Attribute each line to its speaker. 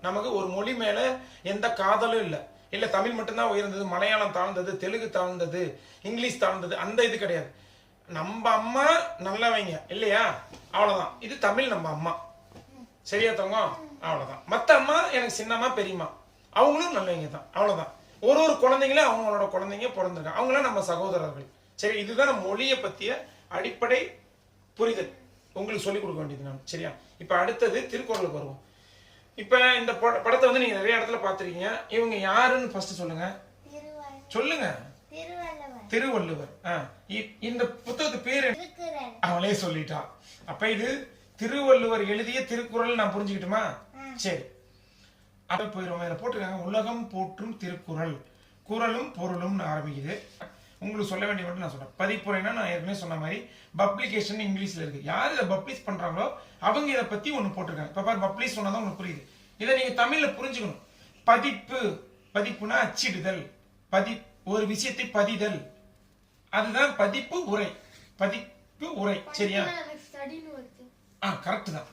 Speaker 1: நமக்கு ஒரு மொழி மேல எந்த காதலும் இல்லை. இல்ல தமிழ் மட்டும்தான் உயர்ந்தது, மலையாளம் தாழ்ந்தது, தெலுங்கு தாழ்ந்தது, இங்கிலீஷ் தாழ்ந்தது, அந்த இது கிடையாது. நம்ம அம்மா நல்லவங்க இல்லையா, அவ்வளவுதான். இது தமிழ் நம்ம அம்மா, சரியா தங்கம்? அவ்வளவுதான். மத்த அம்மா எனக்கு சின்னம்மா பெரியம்மா, அவங்களும் நல்லவங்க தான், அவ்வளவுதான். ஒரு குழந்தைங்களே அவங்களோட குழந்தைங்க பிறந்திருக்காங்க, அவங்களாம் நம்ம சகோதரர்கள். சரி, இதுதான் நம்ம மொழியை பத்திய அடிப்படை புரிதல் உங்களுக்கு சொல்லிக் கொடுக்க வேண்டியது நான். சரியா? இப்ப அடுத்தது திருக்குறளுக்கு வருவோம். இப்ப இந்த படத்தை வந்து நீங்க நிறைய இடத்துல பாத்திருக்கீங்க. இவங்க யாருன்னு ஃபர்ஸ்ட் சொல்லுங்க. சொல்லுங்க. திருவள்ளுவர். இந்த புத்தகத்து பேரு அவளே சொல்லிட்டா. அப்ப இது திருவள்ளுவர் எழுதிய திருக்குறள் நான் புரிஞ்சுக்கிட்டுமா? சரி, அப்ப போயிருவோம். இதுல போட்டிருக்காங்க உலகம் போற்றும் திருக்குறள், குறளும் பொருளும் ஆரம்பிக்குது. உங்களுக்கு சொல்ல வேண்டிய மட்டும் நான் சொல்றேன். பதிப்புரைனா நான் ஏற்கனவே சொன்ன மாதிரி பப்ளிகேஷன் இங்கிலீஷ்ல இருக்கு. யார் இதை பப்ளிஷ் பண்றாங்களோ அவங்க இதை பத்தி ஒண்ணு போட்டிருக்காங்க. இப்ப பாரு, பப்ளிஷ் சொன்னதான் உங்களுக்கு புரியுது. இதை நீங்க தமிழ்ல புரிஞ்சுக்கணும். பதிப்பு, பதிப்புனா அச்சிடுதல், ஒரு விஷயத்தை பதிதல், அதுதான் பதிப்பு உரை. பதிப்பு உரை. சரியா? கரெக்ட் தான்.